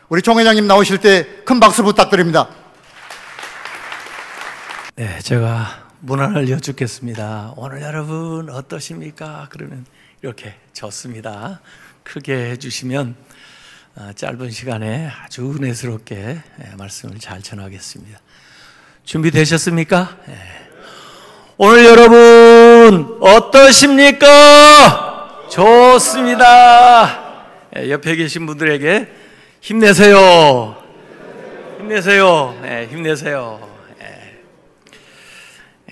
우리 총 회장님 나오실 때 큰 박수 부탁드립니다. 네, 제가 문안을 여쭙겠습니다. 오늘 여러분 어떠십니까? 그러면 이렇게 좋습니다. 크게 해주시면 짧은 시간에 아주 은혜스럽게 말씀을 잘 전하겠습니다. 준비되셨습니까? 오늘 여러분 어떠십니까? 좋습니다. 옆에 계신 분들에게 힘내세요. 힘내세요. 힘내세요.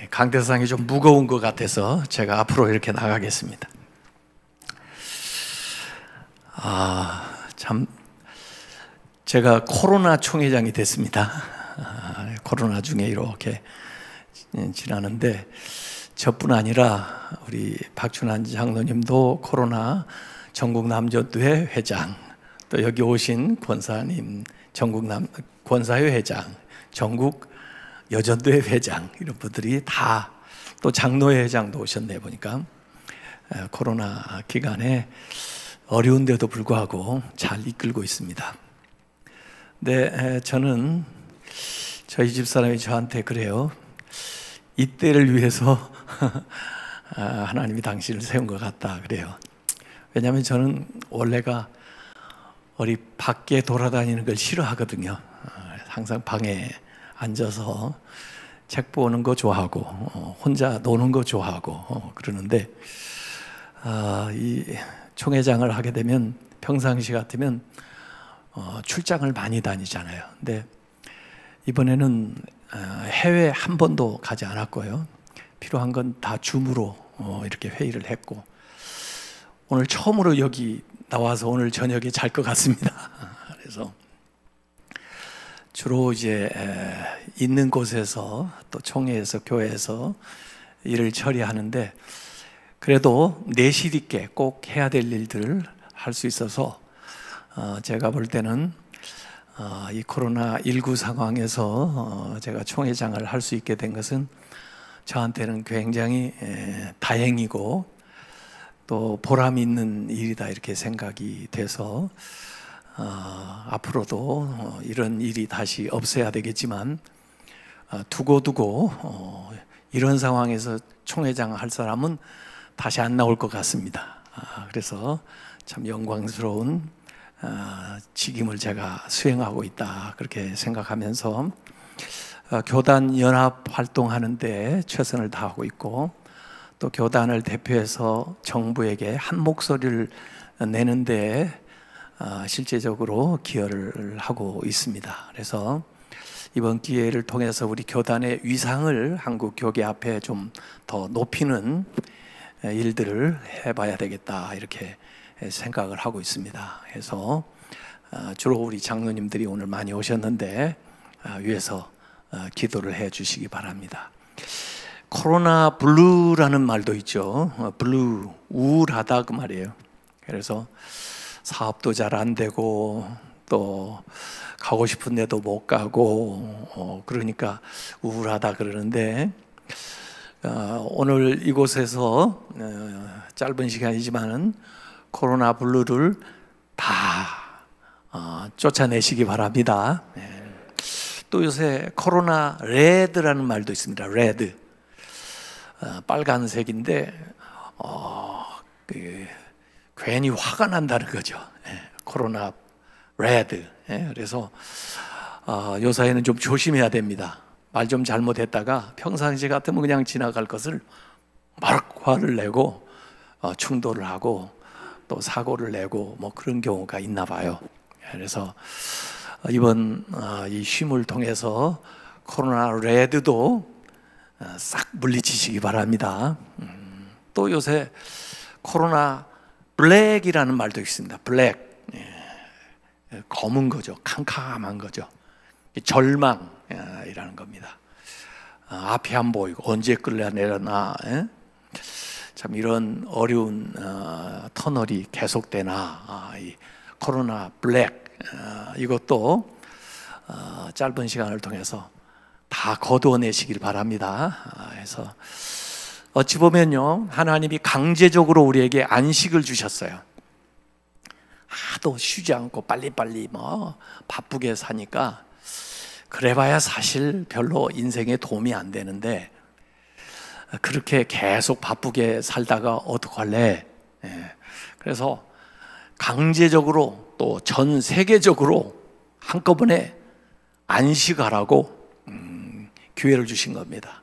강대상이 좀 무거운 것 같아서 제가 앞으로 이렇게 나가겠습니다. 참 제가 코로나 총회장이 됐습니다. 코로나 중에 이렇게 지나는데 저뿐 아니라 우리 박춘환 장로님도 코로나 전국 남전도회 회장, 또 여기 오신 권사님 권사회 회장, 전국 여전도회 회장, 이런 분들이 다, 또 장로회 회장도 오셨네 보니까 코로나 기간에 어려운데도 불구하고 잘 이끌고 있습니다. 근데 저는 저희 집사람이 저한테 그래요. 이때를 위해서 하나님이 당신을 세운 것 같다 그래요. 왜냐하면 저는 원래가 어디 밖에 돌아다니는 걸 싫어하거든요. 항상 방에 앉아서 책 보는 거 좋아하고 혼자 노는 거 좋아하고 그러는데 이 총회장을 하게 되면 평상시 같으면 출장을 많이 다니잖아요. 근데 이번에는 해외 한 번도 가지 않았고요. 필요한 건 다 줌으로 이렇게 회의를 했고, 오늘 처음으로 여기 나와서 오늘 저녁에 잘 것 같습니다. 그래서 주로 이제 있는 곳에서 또 총회에서 교회에서 일을 처리하는데, 그래도 내실 있게 꼭 해야 될 일들을 할 수 있어서 제가 볼 때는 이 코로나19 상황에서 제가 총회장을 할 수 있게 된 것은 저한테는 굉장히 다행이고 또 보람 있는 일이다 이렇게 생각이 돼서 앞으로도 이런 일이 다시 없어야 되겠지만 두고두고 이런 상황에서 총회장 할 사람은 다시 안 나올 것 같습니다. 그래서 참 영광스러운 직임을 제가 수행하고 있다 그렇게 생각하면서 교단 연합 활동하는데 최선을 다하고 있고, 또 교단을 대표해서 정부에게 한 목소리를 내는데 실제적으로 기여를 하고 있습니다. 그래서 이번 기회를 통해서 우리 교단의 위상을 한국 교계 앞에 좀 더 높이는 일들을 해봐야 되겠다 이렇게 생각을 하고 있습니다. 그래서 주로 우리 장로님들이 오늘 많이 오셨는데 위에서 기도를 해 주시기 바랍니다. 코로나 블루라는 말도 있죠. 블루, 우울하다 그 말이에요. 그래서 사업도 잘 안 되고 또 가고 싶은 데도 못 가고 그러니까 우울하다 그러는데, 오늘 이곳에서 짧은 시간이지만은 코로나 블루를 다 쫓아내시기 바랍니다. 또 요새 코로나 레드라는 말도 있습니다. 레드, 빨간색인데 괜히 화가 난다는 거죠. 코로나 레드. 그래서 요 사이에는 좀 조심해야 됩니다. 말 좀 잘못했다가 평상시 같으면 그냥 지나갈 것을 막 화를 내고 충돌을 하고 또 사고를 내고 뭐 그런 경우가 있나 봐요. 그래서 이번 이 쉼을 통해서 코로나 레드도 싹 물리치시기 바랍니다. 또 요새 코로나 블랙이라는 말도 있습니다. 블랙, 검은 거죠. 캄캄한 거죠. 절망이라는 겁니다. 앞이 안 보이고 언제 끌려내려나, 참 이런 어려운 터널이 계속되나, 이 코로나 블랙 이것도 짧은 시간을 통해서 다 거두어내시길 바랍니다. 그래서 어찌 보면요, 하나님이 강제적으로 우리에게 안식을 주셨어요. 하도 쉬지 않고 빨리빨리 뭐 바쁘게 사니까 그래봐야 사실 별로 인생에 도움이 안 되는데, 그렇게 계속 바쁘게 살다가 어떡할래? 그래서 강제적으로 또 전 세계적으로 한꺼번에 안식하라고 기회를 주신 겁니다.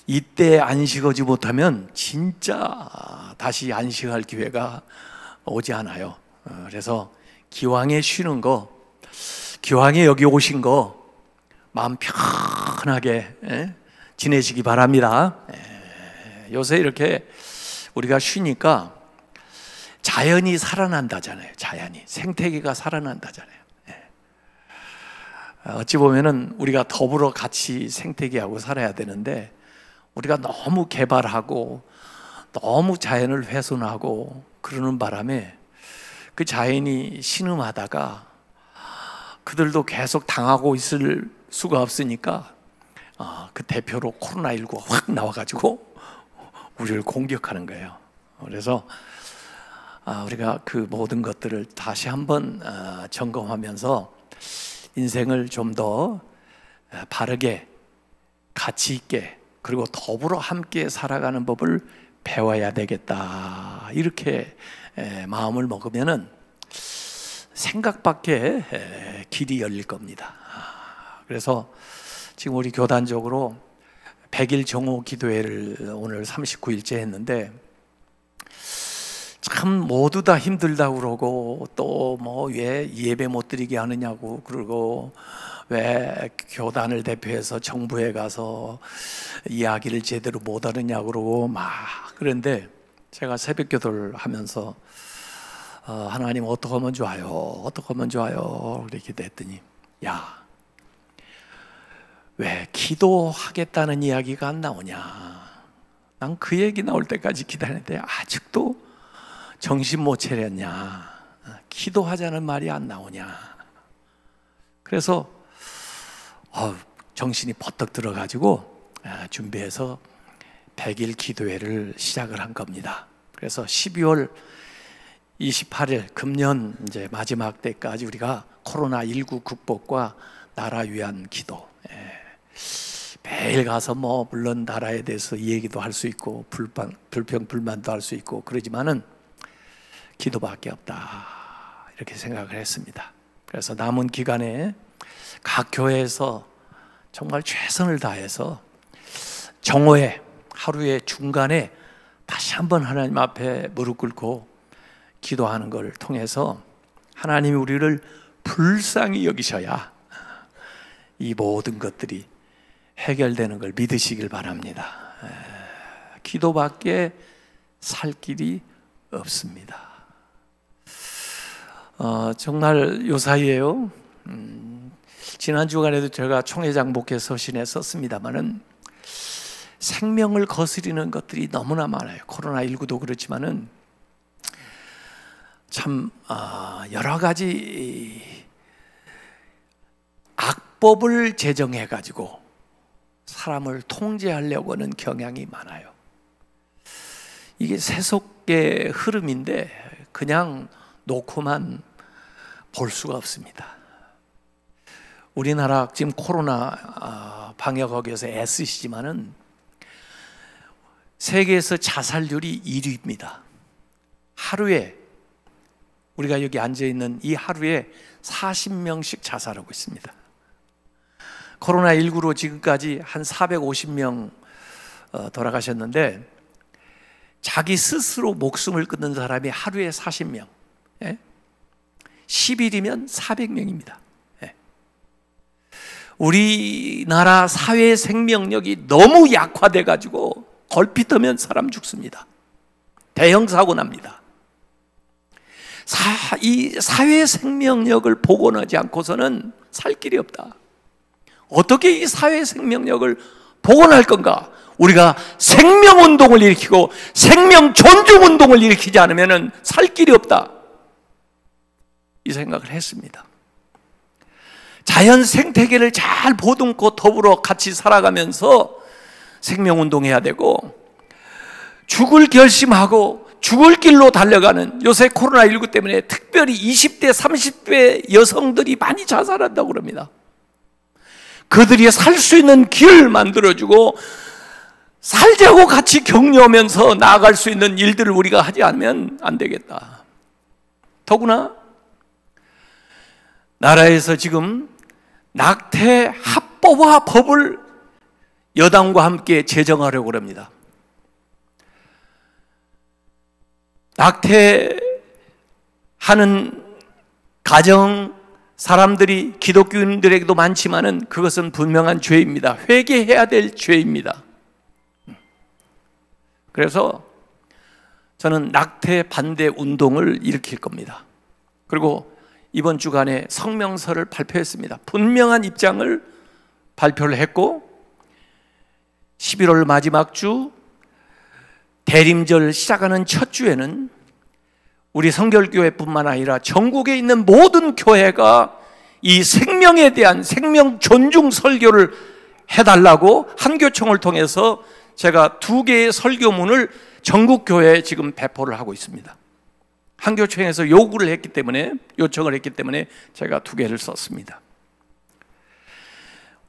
이때 안식하지 못하면 진짜 다시 안식할 기회가 오지 않아요. 그래서 기왕에 쉬는 거, 기왕에 여기 오신 거 마음 편하게 지내시기 바랍니다. 요새 이렇게 우리가 쉬니까 자연이 살아난다잖아요. 자연이, 생태계가 살아난다잖아요. 어찌 보면은 우리가 더불어 같이 생태계하고 살아야 되는데, 우리가 너무 개발하고 너무 자연을 훼손하고 그러는 바람에 그 자연이 신음하다가 그들도 계속 당하고 있을 수가 없으니까 그 대표로 코로나19가 확 나와가지고 우리를 공격하는 거예요. 그래서 우리가 그 모든 것들을 다시 한번 점검하면서 인생을 좀 더 바르게, 가치 있게, 그리고 더불어 함께 살아가는 법을 배워야 되겠다, 이렇게 마음을 먹으면은 생각밖에 길이 열릴 겁니다. 그래서 지금 우리 교단적으로 100일 정오 기도회를 오늘 39일째 했는데, 참 모두 다 힘들다고 그러고, 또 뭐 왜 예배 못 드리게 하느냐고 그러고, 왜 교단을 대표해서 정부에 가서 이야기를 제대로 못 하느냐고 그러고 막 그런데, 제가 새벽 기도를 하면서 하나님 어떻게 하면 좋아요? 어떻게 하면 좋아요? 이렇게 됐더니, 야, 왜 기도하겠다는 이야기가 안 나오냐? 난 그 얘기 나올 때까지 기다렸는데 아직도 정신 못 차렸냐? 기도하자는 말이 안 나오냐? 그래서 정신이 버떡 들어가지고 준비해서 100일 기도회를 시작을 한 겁니다. 그래서 12월 28일 금년 이제 마지막 때까지 우리가 코로나19 극복과 나라 위한 기도, 매일 가서 뭐 물론 나라에 대해서 얘기도 할 수 있고 불평 불만도 할 수 있고 그러지만은 기도밖에 없다, 이렇게 생각을 했습니다. 그래서 남은 기간에 각 교회에서 정말 최선을 다해서 정오에, 하루의 중간에 다시 한번 하나님 앞에 무릎 꿇고 기도하는 걸 통해서 하나님이 우리를 불쌍히 여기셔야 이 모든 것들이 해결되는 걸 믿으시길 바랍니다. 기도밖에 살 길이 없습니다. 정말 요 사이에요, 지난 주간에도 제가 총회장 목회 서신에 썼습니다마는 생명을 거스리는 것들이 너무나 많아요. 코로나19도 그렇지만은 참 여러 가지 악법을 제정해 가지고 사람을 통제하려고 하는 경향이 많아요. 이게 세속의 흐름인데 그냥 놓고만 볼 수가 없습니다. 우리나라 지금 코로나 방역하기 위해서 애쓰시지만은 세계에서 자살률이 1위입니다. 하루에, 우리가 여기 앉아있는 이 하루에 40명씩 자살하고 있습니다. 코로나19로 지금까지 한 450명 돌아가셨는데, 자기 스스로 목숨을 끊는 사람이 하루에 40명, 10일이면 400명입니다. 우리나라 사회 생명력이 너무 약화돼 가지고 걸핏하면 사람 죽습니다. 대형 사고 납니다. 이 사회 생명력을 복원하지 않고서는 살 길이 없다. 어떻게 이 사회 생명력을 복원할 건가? 우리가 생명운동을 일으키고 생명 존중운동을 일으키지 않으면 살 길이 없다, 이 생각을 했습니다. 자연 생태계를 잘 보듬고 더불어 같이 살아가면서 생명운동해야 되고, 죽을 결심하고 죽을 길로 달려가는, 요새 코로나19 때문에 특별히 20대, 30대 여성들이 많이 자살한다고 그럽니다. 그들이 살 수 있는 길을 만들어주고 살자고 같이 격려하면서 나아갈 수 있는 일들을 우리가 하지 않으면 안 되겠다. 더구나 나라에서 지금 낙태 합법화 법을 여당과 함께 제정하려고 합니다. 낙태하는 가정 사람들이 기독교인들에게도 많지만은 그것은 분명한 죄입니다. 회개해야 될 죄입니다. 그래서 저는 낙태 반대 운동을 일으킬 겁니다. 그리고 이번 주간에 성명서를 발표했습니다. 분명한 입장을 발표를 했고 11월 마지막 주 대림절 시작하는 첫 주에는 우리 성결교회뿐만 아니라 전국에 있는 모든 교회가 이 생명에 대한 생명 존중 설교를 해달라고 한교총을 통해서 제가 2개의 설교문을 전국 교회에 지금 배포를 하고 있습니다. 한교총에서 요청을 했기 때문에 제가 2개를 썼습니다.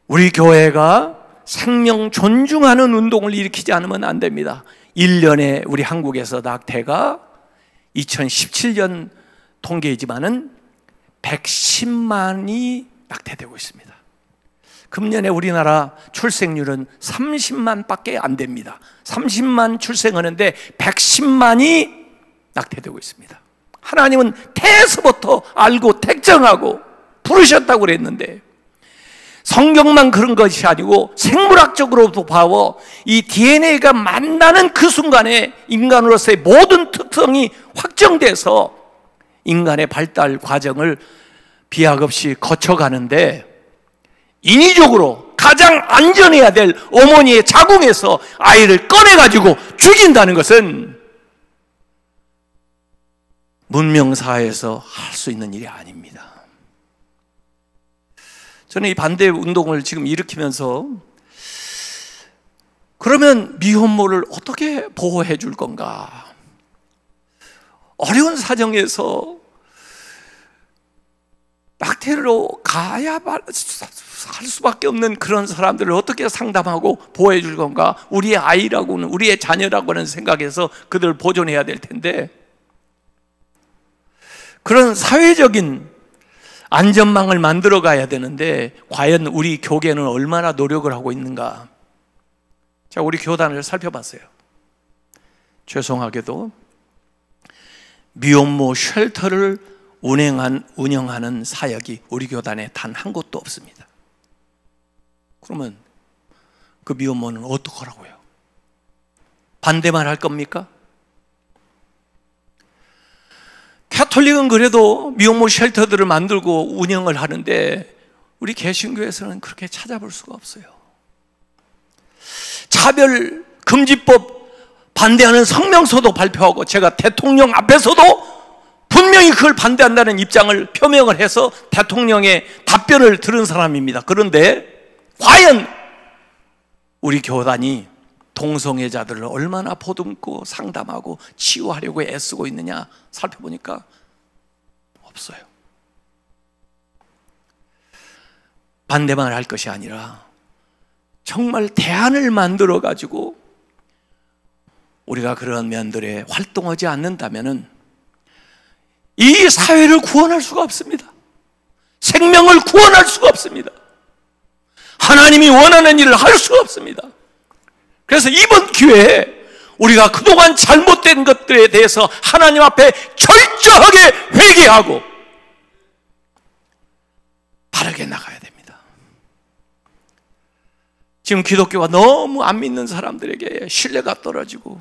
우리 교회가 생명 존중하는 운동을 일으키지 않으면 안 됩니다. 1년에 우리 한국에서 낙태가 2017년 통계이지만은 110만이 낙태되고 있습니다. 금년에 우리나라 출생률은 30만 밖에 안 됩니다. 30만 출생하는데 110만이 낙태되고 있습니다. 하나님은 태에서부터 알고 택정하고 부르셨다고 그랬는데 성경만 그런 것이 아니고 생물학적으로도 봐워 이 DNA가 만나는 그 순간에 인간으로서의 모든 특성이 확정돼서 인간의 발달 과정을 비약 없이 거쳐가는데 인위적으로 가장 안전해야 될 어머니의 자궁에서 아이를 꺼내가지고 죽인다는 것은 문명사회에서 할 수 있는 일이 아닙니다. 저는 이 반대 운동을 지금 일으키면서 그러면 미혼모를 어떻게 보호해 줄 건가? 어려운 사정에서 낙태로 가야 할 수밖에 없는 그런 사람들을 어떻게 상담하고 보호해 줄 건가? 우리의 아이라고는, 우리의 자녀라고는 생각해서 그들을 보존해야 될 텐데 그런 사회적인 안전망을 만들어 가야 되는데 과연 우리 교계는 얼마나 노력을 하고 있는가? 자, 우리 교단을 살펴봤어요. 죄송하게도 미혼모 쉘터를 운영하는 사역이 우리 교단에 단 한 곳도 없습니다. 그러면 그 미혼모는 어떡하라고요? 반대만 할 겁니까? 가톨릭은 그래도 미혼모 쉘터들을 만들고 운영을 하는데 우리 개신교에서는 그렇게 찾아볼 수가 없어요. 차별금지법 반대하는 성명서도 발표하고 제가 대통령 앞에서도 분명히 그걸 반대한다는 입장을 표명을 해서 대통령의 답변을 들은 사람입니다. 그런데 과연 우리 교단이 동성애자들을 얼마나 보듬고 상담하고 치유하려고 애쓰고 있느냐 살펴보니까 없어요. 반대만 할 것이 아니라 정말 대안을 만들어 가지고 우리가 그런 면들에 활동하지 않는다면은 이 사회를 구원할 수가 없습니다. 생명을 구원할 수가 없습니다. 하나님이 원하는 일을 할 수가 없습니다. 그래서 이번 기회에 우리가 그동안 잘못된 것들에 대해서 하나님 앞에 철저하게 회개하고 바르게 나가야 됩니다. 지금 기독교가 너무 안 믿는 사람들에게 신뢰가 떨어지고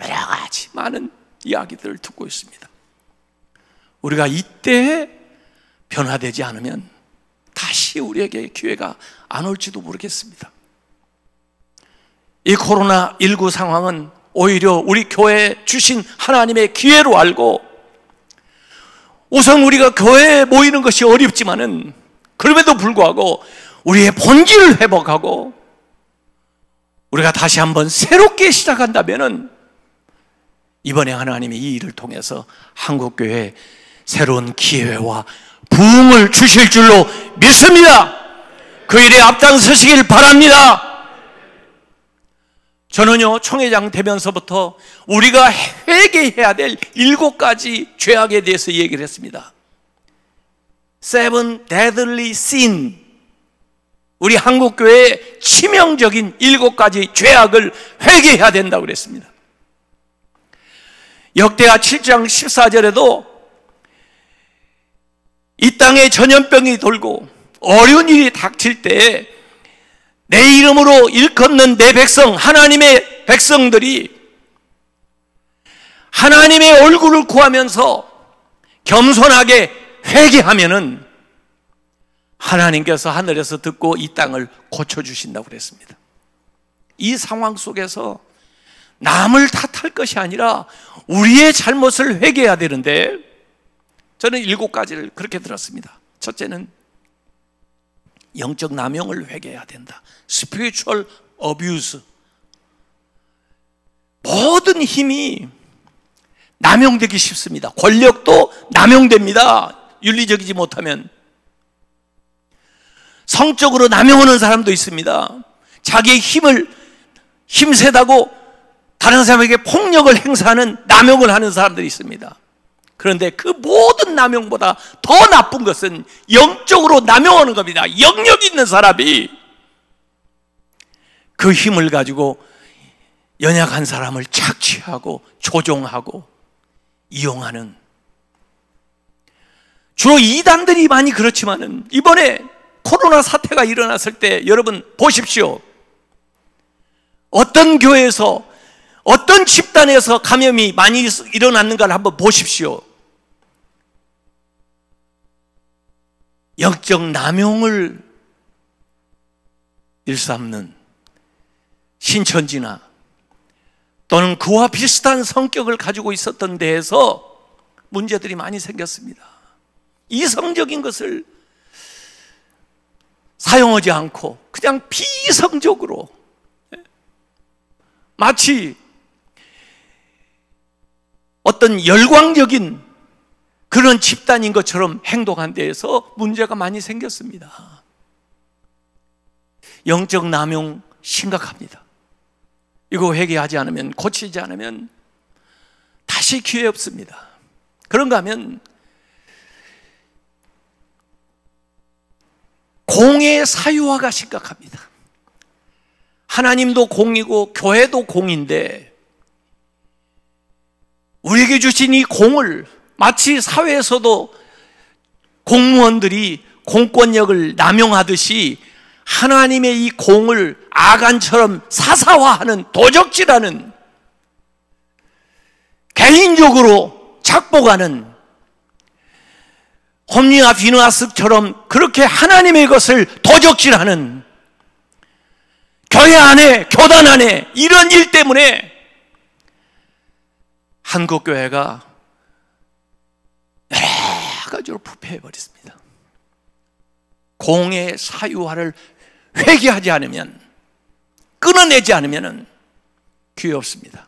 여러 가지 많은 이야기들을 듣고 있습니다. 우리가 이때 변화되지 않으면 다시 우리에게 기회가 안 올지도 모르겠습니다. 이 코로나19 상황은 오히려 우리 교회에 주신 하나님의 기회로 알고 우선 우리가 교회에 모이는 것이 어렵지만은 그럼에도 불구하고 우리의 본질을 회복하고 우리가 다시 한번 새롭게 시작한다면은 이번에 하나님이 이 일을 통해서 한국교회에 새로운 기회와 부흥을 주실 줄로 믿습니다. 그 일에 앞장서시길 바랍니다. 저는요, 총회장 되면서부터 우리가 회개해야 될 7가지 죄악에 대해서 얘기를 했습니다. Seven deadly sin. 우리 한국교회의 치명적인 7가지 죄악을 회개해야 된다고 그랬습니다. 역대하 7장 14절에도 이 땅에 전염병이 돌고 어려운 일이 닥칠 때 내 이름으로 일컫는 내 백성, 하나님의 백성들이 하나님의 얼굴을 구하면서 겸손하게 회개하면은 하나님께서 하늘에서 듣고 이 땅을 고쳐주신다고 그랬습니다. 이 상황 속에서 남을 탓할 것이 아니라 우리의 잘못을 회개해야 되는데, 저는 7가지를 그렇게 들었습니다. 첫째는 영적 남용을 회개해야 된다. Spiritual abuse. 모든 힘이 남용되기 쉽습니다. 권력도 남용됩니다. 윤리적이지 못하면. 성적으로 남용하는 사람도 있습니다. 자기의 힘세다고 다른 사람에게 폭력을 행사하는, 남용을 하는 사람들이 있습니다. 그런데 그 모든 남용보다 더 나쁜 것은 영적으로 남용하는 겁니다. 영역 있는 사람이 그 힘을 가지고 연약한 사람을 착취하고 조종하고 이용하는, 주로 이단들이 많이 그렇지만은 이번에 코로나 사태가 일어났을 때 여러분 보십시오. 어떤 교회에서, 어떤 집단에서 감염이 많이 일어났는가를 한번 보십시오. 영적 남용을 일삼는 신천지나 또는 그와 비슷한 성격을 가지고 있었던 데에서 문제들이 많이 생겼습니다. 이성적인 것을 사용하지 않고 그냥 비이성적으로 마치 어떤 열광적인 그런 집단인 것처럼 행동한 데에서 문제가 많이 생겼습니다. 영적 남용 심각합니다. 이거 회개하지 않으면, 고치지 않으면 다시 기회 없습니다. 그런가 하면 공의 사유화가 심각합니다. 하나님도 공이고 교회도 공인데 우리에게 주신 이 공을 마치 사회에서도 공무원들이 공권력을 남용하듯이 하나님의 이 공을 아간처럼 사사화하는, 도적질하는, 개인적으로 착복하는, 홈리와 비누아스처럼 그렇게 하나님의 것을 도적질하는, 교회 안에, 교단 안에 이런 일 때문에 한국교회가 여러 가지로 부패해버렸습니다. 공의 사유화를 회개하지 않으면, 끊어내지 않으면 기회 없습니다.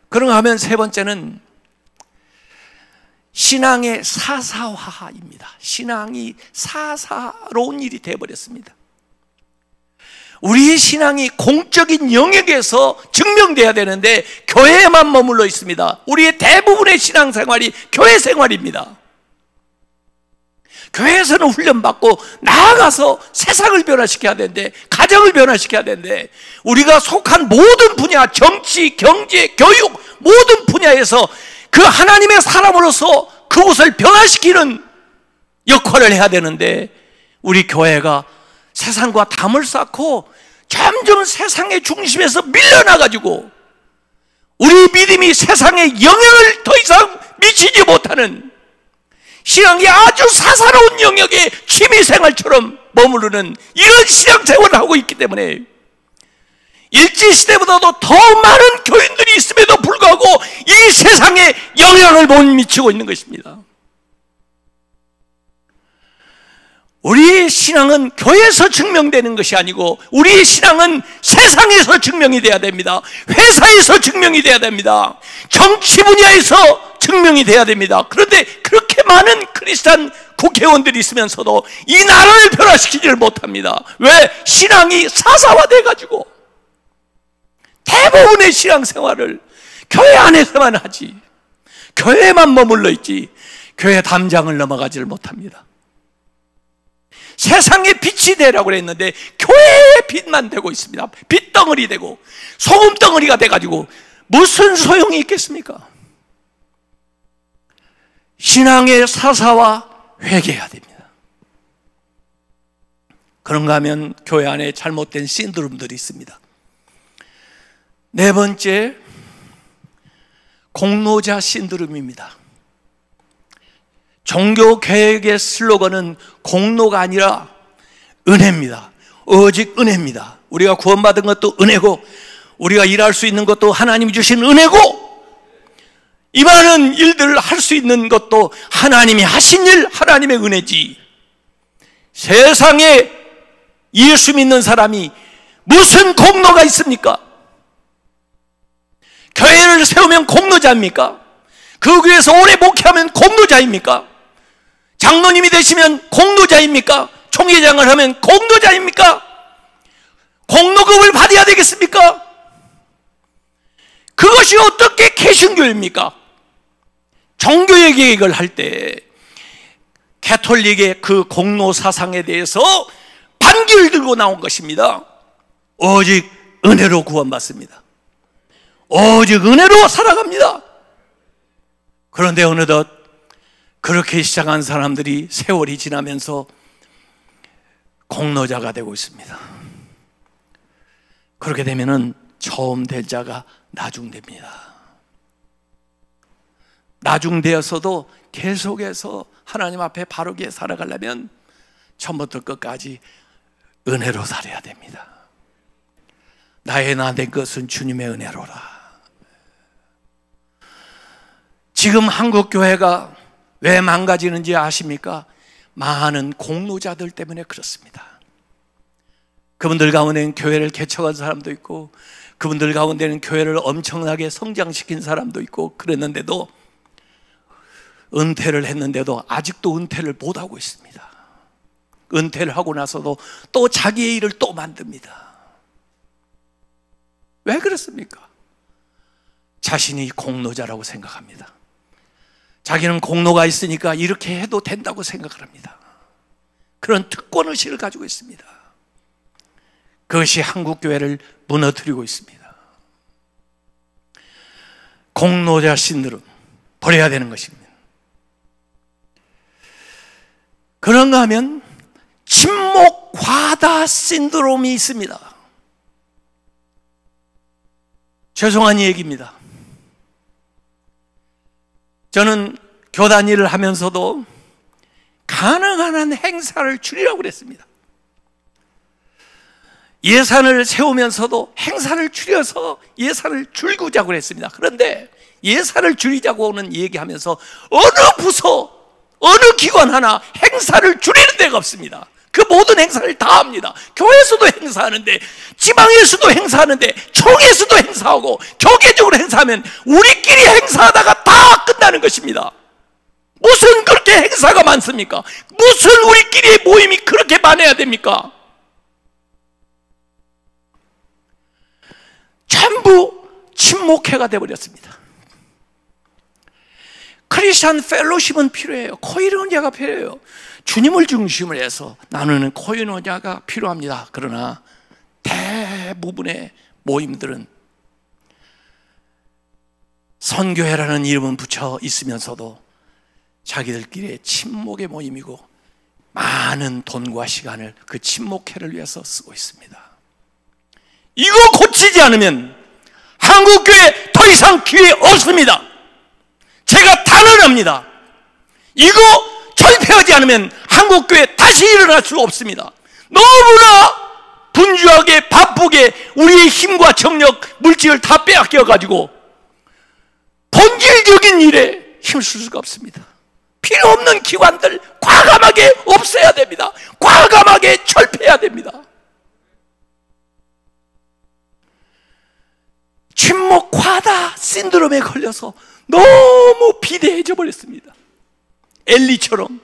그런가 하면 세 번째는 신앙의 사사화입니다. 신앙이 사사로운 일이 되어버렸습니다. 우리의 신앙이 공적인 영역에서 증명돼야 되는데 교회에만 머물러 있습니다. 우리의 대부분의 신앙생활이 교회 생활입니다. 교회에서는 훈련받고 나아가서 세상을 변화시켜야 되는데, 가정을 변화시켜야 되는데, 우리가 속한 모든 분야, 정치, 경제, 교육 모든 분야에서 그 하나님의 사람으로서 그곳을 변화시키는 역할을 해야 되는데, 우리 교회가 세상과 담을 쌓고 점점 세상의 중심에서 밀려나가지고 우리 믿음이 세상에 영향을 더 이상 미치지 못하는, 신앙이 아주 사사로운 영역의 취미생활처럼 머무르는 이런 신앙생활을 하고 있기 때문에 일제시대보다도 더 많은 교인들이 있음에도 불구하고 이 세상에 영향을 못 미치고 있는 것입니다. 우리의 신앙은 교회에서 증명되는 것이 아니고 우리의 신앙은 세상에서 증명이 돼야 됩니다. 회사에서 증명이 돼야 됩니다. 정치 분야에서 증명이 돼야 됩니다. 그런데 그렇게 많은 크리스찬 국회의원들이 있으면서도 이 나라를 변화시키지를 못합니다. 왜? 신앙이 사사화돼 가지고 대부분의 신앙생활을 교회 안에서만 하지, 교회에만 머물러 있지 교회 담장을 넘어가지를 못합니다. 세상의 빛이 되라고 그랬는데 교회의 빛만 되고 있습니다. 빛덩어리 되고 소금덩어리가 돼가지고 무슨 소용이 있겠습니까? 신앙의 사사와 회개해야 됩니다. 그런가 하면 교회 안에 잘못된 신드롬들이 있습니다. 네 번째, 공로자 신드롬입니다. 종교개혁의 슬로건은 공로가 아니라 은혜입니다. 오직 은혜입니다. 우리가 구원받은 것도 은혜고 우리가 일할 수 있는 것도 하나님이 주신 은혜고 이 많은 일들을 할 수 있는 것도 하나님이 하신 일, 하나님의 은혜지. 세상에 예수 믿는 사람이 무슨 공로가 있습니까? 교회를 세우면 공로자입니까? 그 교회에서 오래 목회하면 공로자입니까? 장로님이 되시면 공로자입니까? 총회장을 하면 공로자입니까? 공로금을 받아야 되겠습니까? 그것이 어떻게 개신교입니까? 종교의 계획을 할 때 가톨릭의 그 공로 사상에 대해서 반기를 들고 나온 것입니다. 오직 은혜로 구원받습니다. 오직 은혜로 살아갑니다. 그런데 어느덧 그렇게 시작한 사람들이 세월이 지나면서 공로자가 되고 있습니다. 그렇게 되면은 처음 될 자가 나중됩니다. 나중되어서도 계속해서 하나님 앞에 바르게 살아가려면 처음부터 끝까지 은혜로 살아야 됩니다. 나의 나 된 것은 주님의 은혜로라. 지금 한국 교회가 왜 망가지는지 아십니까? 많은 공로자들 때문에 그렇습니다. 그분들 가운데는 교회를 개척한 사람도 있고 그분들 가운데는 교회를 엄청나게 성장시킨 사람도 있고 그랬는데도 은퇴를 했는데도 아직도 은퇴를 못하고 있습니다. 은퇴를 하고 나서도 또 자기의 일을 또 만듭니다. 왜 그렇습니까? 자신이 공로자라고 생각합니다. 자기는 공로가 있으니까 이렇게 해도 된다고 생각을 합니다. 그런 특권의식을 가지고 있습니다. 그것이 한국교회를 무너뜨리고 있습니다. 공로자 신드롬 버려야 되는 것입니다. 그런가 하면 침묵 과다 신드롬이 있습니다. 죄송한 얘기입니다. 저는 교단 일을 하면서도 가능한 한 행사를 줄이라고 그랬습니다. 예산을 세우면서도 행사를 줄여서 예산을 줄이자고 그랬습니다. 그런데 예산을 줄이자고는 얘기하면서 어느 부서, 어느 기관 하나 행사를 줄이는 데가 없습니다. 그 모든 행사를 다 합니다. 교회에서도 행사하는데, 지방에서도 행사하는데, 총회에서도 행사하고, 교계적으로 행사하면 우리끼리 행사하다가 다 끝나는 것입니다. 무슨 그렇게 행사가 많습니까? 무슨 우리끼리의 모임이 그렇게 많아야 됩니까? 전부 침묵회가 되어버렸습니다. 크리스천 펠로십은 필요해요. 코이노니아가 필요해요. 주님을 중심으로 해서 나누는 코이노니아가 필요합니다. 그러나 대부분의 모임들은 선교회라는 이름은 붙여 있으면서도 자기들끼리의 침묵의 모임이고 많은 돈과 시간을 그 침묵회를 위해서 쓰고 있습니다. 이거 고치지 않으면 한국교회 더 이상 기회 없습니다. 제가 단언합니다. 이거 철폐하지 않으면 한국교회 다시 일어날 수 없습니다. 너무나 분주하게 바쁘게 우리의 힘과 정력, 물질을 다 빼앗겨가지고 본질적인 일에 힘쓸 수가 없습니다. 필요 없는 기관들 과감하게 없애야 됩니다. 과감하게 철폐해야 됩니다. 침묵 과다 신드롬에 걸려서 너무 비대해져 버렸습니다. 엘리처럼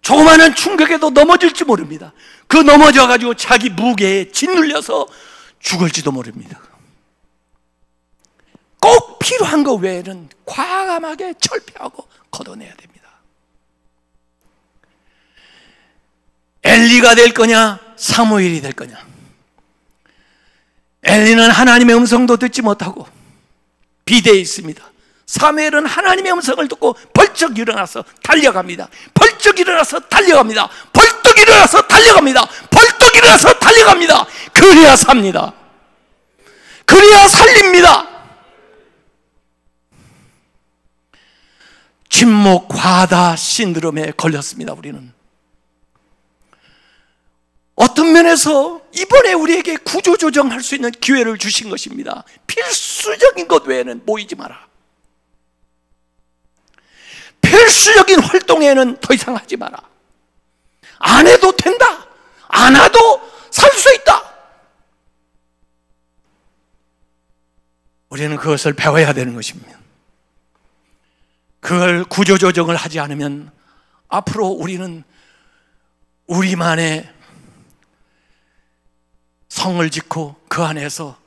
조그마한 충격에도 넘어질지 모릅니다. 그 넘어져가지고 자기 무게에 짓눌려서 죽을지도 모릅니다. 꼭 필요한 것 외에는 과감하게 철폐하고 걷어내야 됩니다. 엘리가 될 거냐 사무엘이 될 거냐. 엘리는 하나님의 음성도 듣지 못하고 비대해 있습니다. 사무엘은 하나님의 음성을 듣고 벌쩍 일어나서 달려갑니다. 벌쩍 일어나서 달려갑니다. 벌떡 일어나서 달려갑니다. 벌떡 일어나서 달려갑니다. 그래야 삽니다. 그래야 살립니다. 침묵 과다 신드롬에 걸렸습니다. 우리는 어떤 면에서 이번에 우리에게 구조조정할 수 있는 기회를 주신 것입니다. 필수적인 것 외에는 모이지 마라. 필수적인 활동에는 더 이상 하지 마라. 안 해도 된다. 안 해도 살 수 있다. 우리는 그것을 배워야 되는 것입니다. 그걸 구조조정을 하지 않으면 앞으로 우리는 우리만의 성을 짓고 그 안에서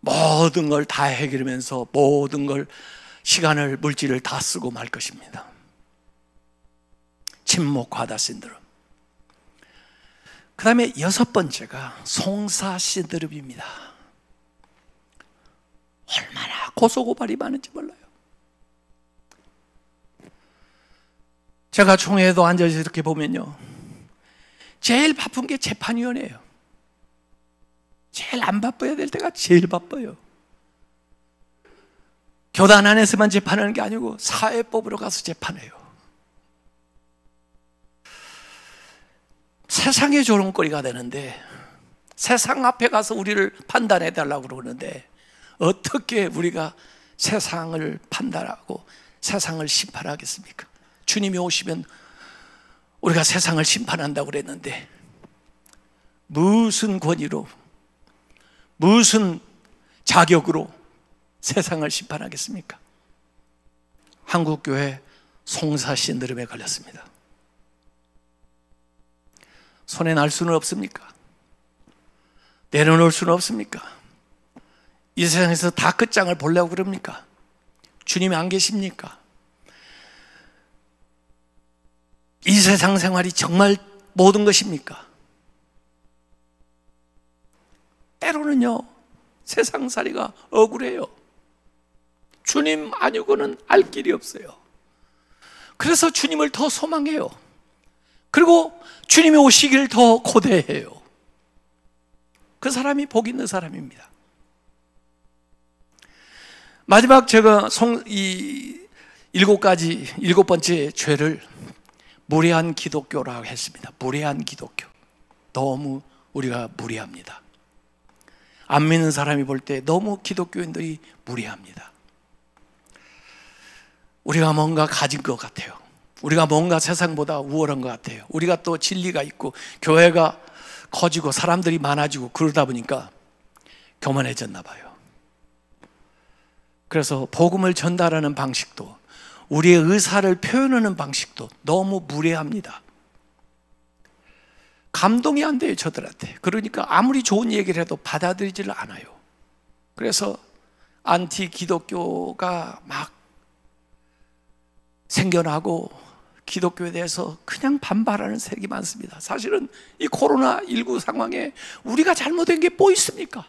모든 걸 다 해결하면서 모든 걸 시간을 물질을 다 쓰고 말 것입니다. 침묵 과다 신드롬. 그 다음에 6번째가 송사 신드롬입니다. 얼마나 고소고발이 많은지 몰라요. 제가 총회에도 앉아서 이렇게 보면요, 제일 바쁜 게 재판위원회예요. 제일 안 바빠야 될 때가 제일 바빠요. 교단 안에서만 재판하는 게 아니고 사회법으로 가서 재판해요. 세상의 조롱거리가 되는데, 세상 앞에 가서 우리를 판단해 달라고 그러는데 어떻게 우리가 세상을 판단하고 세상을 심판하겠습니까? 주님이 오시면 우리가 세상을 심판한다고 그랬는데 무슨 권위로, 무슨 자격으로 세상을 심판하겠습니까? 한국교회 송사 신드롬에 걸렸습니다. 손에 날 수는 없습니까? 내려놓을 수는 없습니까? 이 세상에서 다 끝장을 보려고 그럽니까? 주님이 안 계십니까? 이 세상 생활이 정말 모든 것입니까? 때로는요, 세상살이가 억울해요. 주님 아니고는 알 길이 없어요. 그래서 주님을 더 소망해요. 그리고 주님이 오시기를 더 고대해요. 그 사람이 복 있는 사람입니다. 마지막 제가 일곱 번째 죄를 무례한 기독교라고 했습니다. 무례한 기독교. 너무 우리가 무례합니다. 안 믿는 사람이 볼 때 너무 기독교인들이 무례합니다. 우리가 뭔가 가진 것 같아요. 우리가 뭔가 세상보다 우월한 것 같아요. 우리가 또 진리가 있고 교회가 커지고 사람들이 많아지고 그러다 보니까 교만해졌나 봐요. 그래서 복음을 전달하는 방식도, 우리의 의사를 표현하는 방식도 너무 무례합니다. 감동이 안 돼요, 저들한테. 그러니까 아무리 좋은 얘기를 해도 받아들이지를 않아요. 그래서 안티 기독교가 막 생겨나고 기독교에 대해서 그냥 반발하는 세력이 많습니다. 사실은 이 코로나19 상황에 우리가 잘못된 게 뭐 있습니까?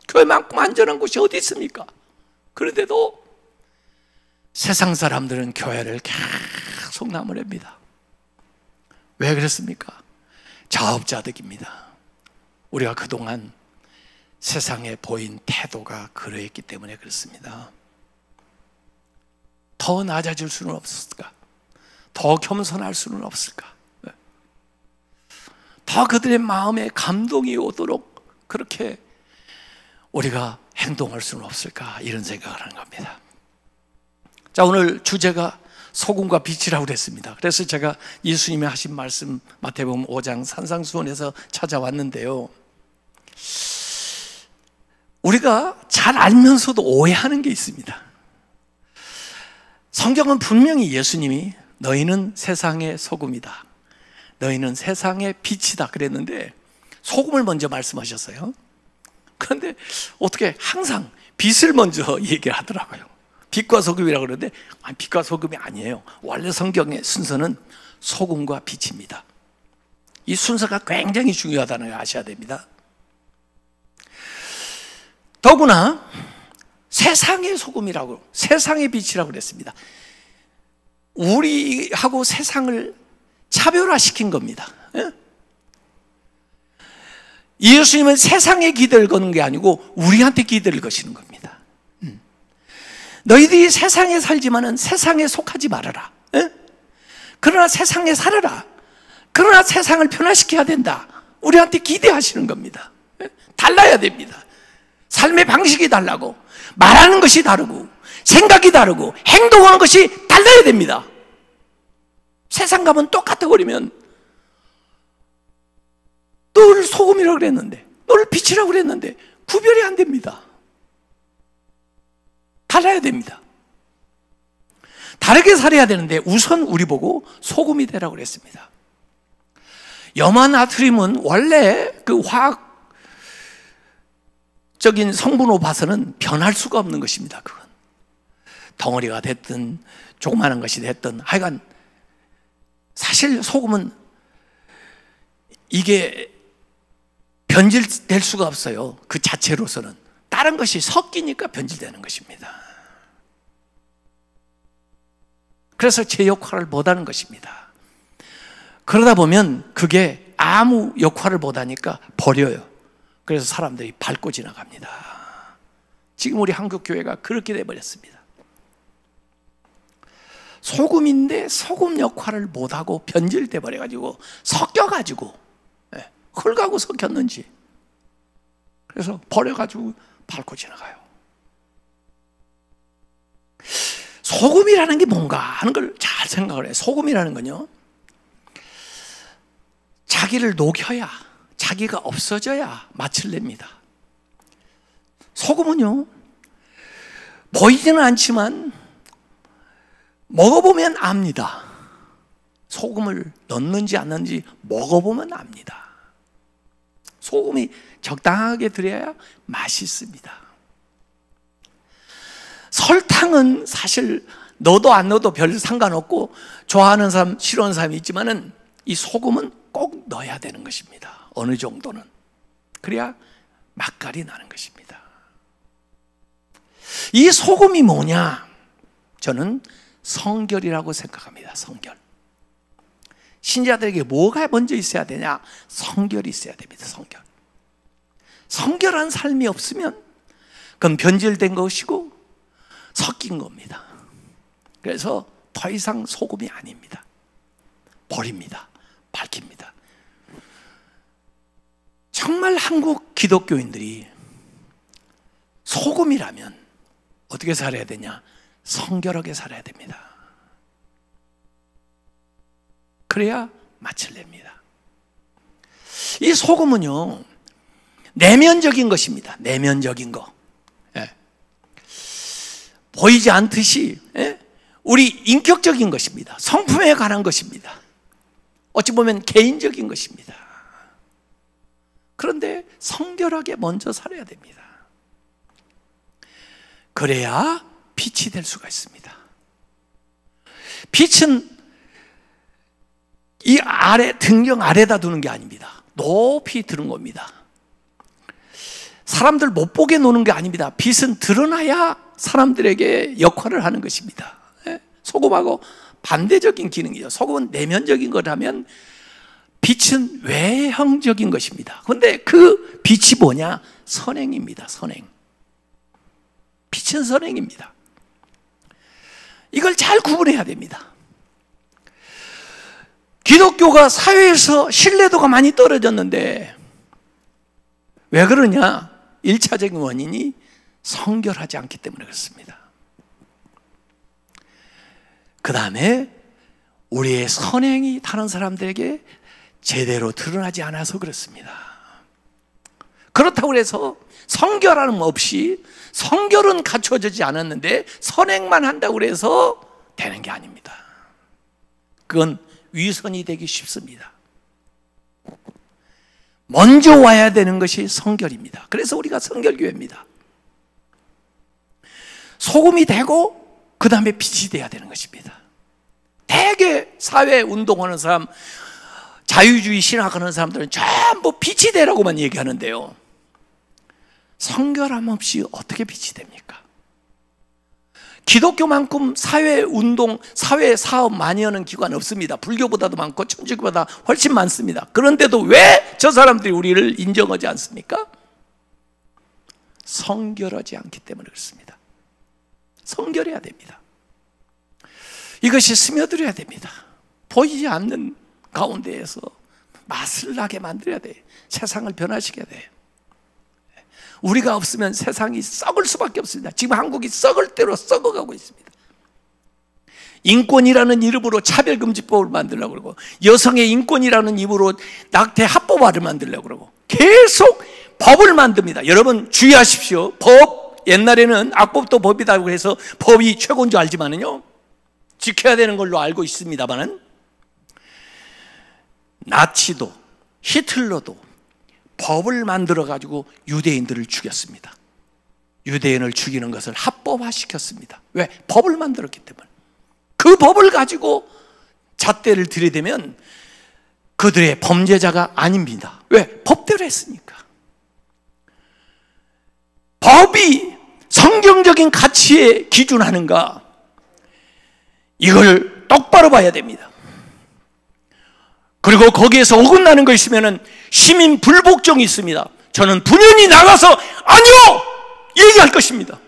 교회만큼 안전한 곳이 어디 있습니까? 그런데도 세상 사람들은 교회를 계속 나무랍니다. 왜 그렇습니까? 자업자득입니다. 우리가 그동안 세상에 보인 태도가 그러했기 때문에 그렇습니다. 더 낮아질 수는 없을까? 더 겸손할 수는 없을까? 더 그들의 마음에 감동이 오도록 그렇게 우리가 행동할 수는 없을까? 이런 생각을 하는 겁니다. 자, 오늘 주제가 소금과 빛이라고 그랬습니다. 그래서 제가 예수님이 하신 말씀 마태복음 5장 산상수훈에서 찾아왔는데요, 우리가 잘 알면서도 오해하는 게 있습니다. 성경은 분명히 예수님이 너희는 세상의 소금이다, 너희는 세상의 빛이다 그랬는데 소금을 먼저 말씀하셨어요. 그런데 어떻게 항상 빛을 먼저 얘기를 하더라고요. 빛과 소금이라고 그러는데 빛과 소금이 아니에요. 원래 성경의 순서는 소금과 빛입니다. 이 순서가 굉장히 중요하다는 걸 아셔야 됩니다. 더구나 세상의 소금이라고, 세상의 빛이라고 그랬습니다. 우리하고 세상을 차별화시킨 겁니다. 예수님은 세상에 기대를 거는 게 아니고 우리한테 기대를 거시는 겁니다. 너희들이 세상에 살지만은 세상에 속하지 말아라. 그러나 세상에 살아라. 그러나 세상을 변화시켜야 된다. 우리한테 기대하시는 겁니다. 달라야 됩니다. 삶의 방식이 달라고, 말하는 것이 다르고, 생각이 다르고, 행동하는 것이 달라야 됩니다. 세상 가면 똑같아 버리면, 너를 소금이라고 그랬는데, 너를 빛이라고 그랬는데 구별이 안 됩니다. 달라야 됩니다. 다르게 살아야 되는데 우선 우리 보고 소금이 되라고 그랬습니다. 염화나트륨은 원래 그 화학적인 성분으로 봐서는 변할 수가 없는 것입니다. 그건 덩어리가 됐든 조그마한 것이 됐든 하여간 사실 소금은 이게 변질될 수가 없어요. 그 자체로서는 다른 것이 섞이니까 변질되는 것입니다. 그래서 제 역할을 못하는 것입니다. 그러다 보면 그게 아무 역할을 못하니까 버려요. 그래서 사람들이 밟고 지나갑니다. 지금 우리 한국교회가 그렇게 돼버렸습니다. 소금인데 소금 역할을 못하고 변질돼 버려가지고 섞여가지고, 흙하고 섞였는지 그래서 버려가지고 밟고 지나가요. 소금이라는 게 뭔가 하는 걸 잘 생각을 해요. 소금이라는 건요, 자기를 녹여야, 자기가 없어져야 맛을 냅니다. 소금은요, 보이지는 않지만 먹어보면 압니다. 소금을 넣는지 안 넣는지 먹어보면 압니다. 소금이 적당하게 들어야 맛있습니다. 설탕은 사실 넣어도 안 넣어도 별 상관없고 좋아하는 사람, 싫어하는 사람이 있지만은 이 소금은 꼭 넣어야 되는 것입니다. 어느 정도는. 그래야 맛깔이 나는 것입니다. 이 소금이 뭐냐? 저는 성결이라고 생각합니다. 성결. 신자들에게 뭐가 먼저 있어야 되냐? 성결이 있어야 됩니다. 성결. 성결한 삶이 없으면 그건 변질된 것이고 섞인 겁니다. 그래서 더 이상 소금이 아닙니다. 버립니다. 밝힙니다. 정말 한국 기독교인들이 소금이라면 어떻게 살아야 되냐? 성결하게 살아야 됩니다. 그래야 맛을 냅니다. 이 소금은요, 내면적인 것입니다. 내면적인 거. 보이지 않듯이 우리 인격적인 것입니다. 성품에 관한 것입니다. 어찌 보면 개인적인 것입니다. 그런데 성결하게 먼저 살아야 됩니다. 그래야 빛이 될 수가 있습니다. 빛은 이 아래, 등경 아래다 두는 게 아닙니다. 높이 드는 겁니다. 사람들 못 보게 노는 게 아닙니다. 빛은 드러나야 사람들에게 역할을 하는 것입니다. 소금하고 반대적인 기능이죠. 소금은 내면적인 거라면 빛은 외형적인 것입니다. 그런데 그 빛이 뭐냐? 선행입니다. 선행. 빛은 선행입니다. 이걸 잘 구분해야 됩니다. 기독교가 사회에서 신뢰도가 많이 떨어졌는데 왜 그러냐? 1차적인 원인이 성결하지 않기 때문에 그렇습니다. 그 다음에 우리의 선행이 다른 사람들에게 제대로 드러나지 않아서 그렇습니다. 그렇다고 해서 성결함 없이, 성결은 갖춰지지 않았는데 선행만 한다고 해서 되는 게 아닙니다. 그건 위선이 되기 쉽습니다. 먼저 와야 되는 것이 성결입니다. 그래서 우리가 성결교회입니다. 소금이 되고 그 다음에 빛이 돼야 되는 것입니다. 대개 사회 운동하는 사람, 자유주의 신학하는 사람들은 전부 빛이 되라고만 얘기하는데요, 성결함 없이 어떻게 빛이 됩니까? 기독교만큼 사회 운동, 사회 사업 많이 하는 기관 없습니다. 불교보다도 많고 천주교보다 훨씬 많습니다. 그런데도 왜 저 사람들이 우리를 인정하지 않습니까? 성결하지 않기 때문에 그렇습니다. 성결해야 됩니다. 이것이 스며들어야 됩니다. 보이지 않는 가운데에서 맛을 나게 만들어야 돼. 세상을 변화시켜야 돼. 우리가 없으면 세상이 썩을 수밖에 없습니다. 지금 한국이 썩을 대로 썩어가고 있습니다. 인권이라는 이름으로 차별금지법을 만들려고 그러고, 여성의 인권이라는 이름으로 낙태 합법화를 만들려고 그러고, 계속 법을 만듭니다. 여러분 주의하십시오. 법, 옛날에는 악법도 법이라고 해서 법이 최고인 줄 알지만은요, 지켜야 되는 걸로 알고 있습니다만은, 나치도 히틀러도 법을 만들어 가지고 유대인들을 죽였습니다. 유대인을 죽이는 것을 합법화시켰습니다. 왜? 법을 만들었기 때문에. 그 법을 가지고 잣대를 들이대면 그들의 범죄자가 아닙니다. 왜? 법대로 했으니까. 법이 성경적인 가치에 기준하는가, 이걸 똑바로 봐야 됩니다. 그리고 거기에서 어긋나는 거 있으면 시민 불복종이 있습니다. 저는 분연히 나가서 아니요! 얘기할 것입니다.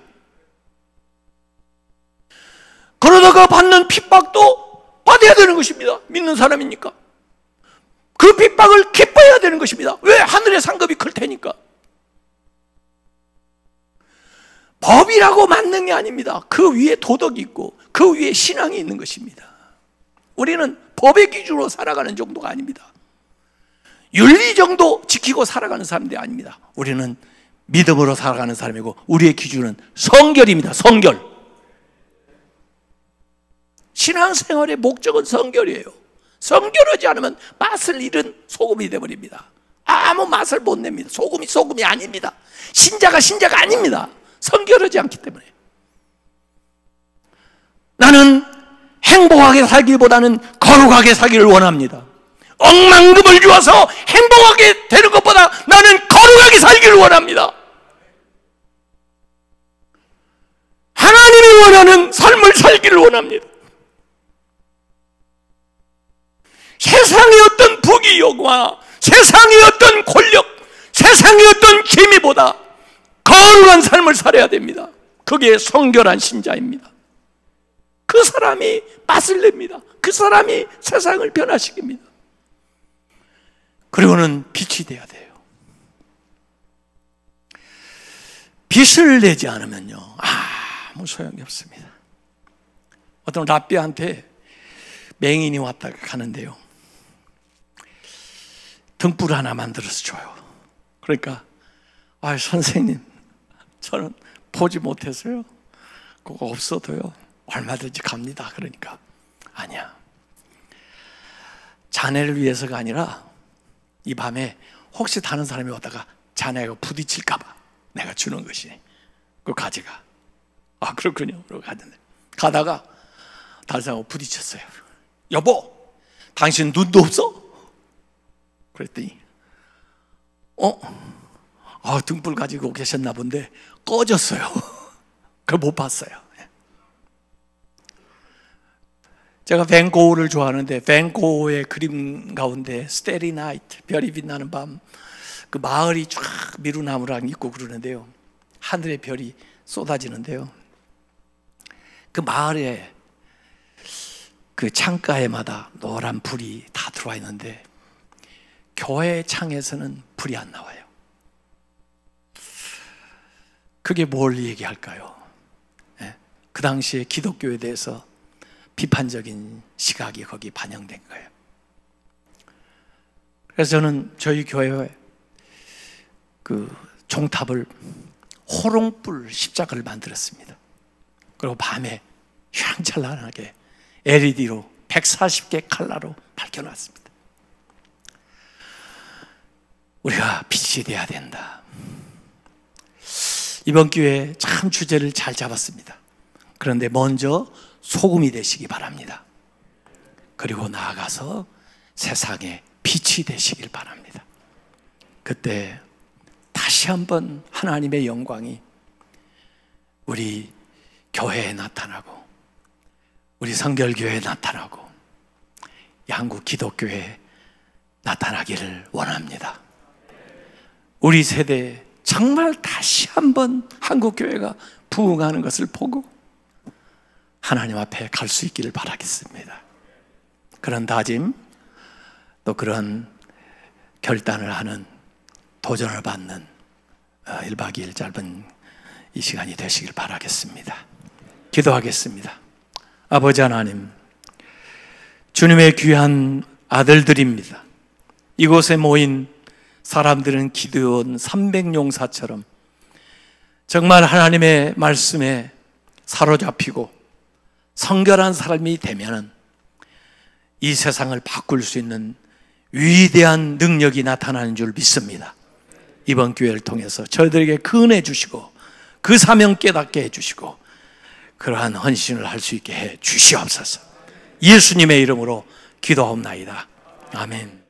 그러다가 받는 핍박도 받아야 되는 것입니다. 믿는 사람이니까. 그 핍박을 기뻐해야 되는 것입니다. 왜? 하늘의 상급이 클 테니까. 법이라고 맞는 게 아닙니다. 그 위에 도덕이 있고 그 위에 신앙이 있는 것입니다. 우리는 법의 기준으로 살아가는 정도가 아닙니다. 윤리 정도 지키고 살아가는 사람들이 아닙니다. 우리는 믿음으로 살아가는 사람이고 우리의 기준은 성결입니다. 성결. 신앙생활의 목적은 성결이에요. 성결하지 않으면 맛을 잃은 소금이 되어버립니다. 아무 맛을 못 냅니다. 소금이 소금이 아닙니다. 신자가 신자가 아닙니다. 성결하지 않기 때문에. 나는 행복하게 살기보다는 거룩하게 살기를 원합니다. 억만금을 주어서 행복하게 되는 것보다 나는 거룩하게 살기를 원합니다. 하나님이 원하는 삶을 살기를 원합니다. 세상의 어떤 부귀영화, 세상의 어떤 권력, 세상의 어떤 재미보다 거룩한 삶을 살아야 됩니다. 그게 성결한 신자입니다. 그 사람이 맛을 냅니다. 그 사람이 세상을 변화시킵니다. 그리고는 빛이 돼야 돼요. 빛을 내지 않으면요, 아무 소용이 없습니다. 어떤 랍비한테 맹인이 왔다가 가는데요, 등불 하나 만들어서 줘요. 그러니까 선생님, 저는 보지 못해서요, 그거 없어도요 얼마든지 갑니다. 그러니까 아니야, 자네를 위해서가 아니라 이 밤에 혹시 다른 사람이 오다가 자네가 부딪힐까 봐 내가 주는 것이니 그거 가져가. 그렇군요. 그러고 가는데, 가다가 다른 사람하고 부딪혔어요. 여보, 당신 눈도 없어? 그랬더니 등불 가지고 계셨나 본데 꺼졌어요. 그걸 못 봤어요. 제가 밴고흐를 좋아하는데 밴고흐의 그림 가운데 스테리 나이트, 별이 빛나는 밤, 그 마을이 쫙 미루나무랑 있고 그러는데요, 하늘의 별이 쏟아지는데요, 그 마을에 그 창가에마다 노란 불이 다 들어와 있는데 교회 창에서는 불이 안 나와요. 그게 뭘 얘기할까요? 그 당시에 기독교에 대해서 비판적인 시각이 거기 반영된 거예요. 그래서 저는 저희 교회에 그 종탑을 호롱불 십자가를 만들었습니다. 그리고 밤에 휘황찬란하게 LED로 140개 칼라로 밝혀놨습니다. 우리가 빛이 돼야 된다. 이번 기회에 참 주제를 잘 잡았습니다. 그런데 먼저 소금이 되시기 바랍니다. 그리고 나아가서 세상에 빛이 되시길 바랍니다. 그때 다시 한번 하나님의 영광이 우리 교회에 나타나고 우리 성결교회에 나타나고 한국 기독교회에 나타나기를 원합니다. 우리 세대에 정말 다시 한번 한국교회가 부흥하는 것을 보고 하나님 앞에 갈 수 있기를 바라겠습니다. 그런 다짐, 또 그런 결단을 하는, 도전을 받는 1박 2일 짧은 이 시간이 되시길 바라겠습니다. 기도하겠습니다. 아버지 하나님, 주님의 귀한 아들들입니다. 이곳에 모인 사람들은 기드온 300용사처럼 정말 하나님의 말씀에 사로잡히고 성결한 사람이 되면은 이 세상을 바꿀 수 있는 위대한 능력이 나타나는 줄 믿습니다. 이번 기회를 통해서 저희들에게 그 은혜 주시고 그 사명 깨닫게 해주시고 그러한 헌신을 할 수 있게 해 주시옵소서. 예수님의 이름으로 기도하옵나이다. 아멘.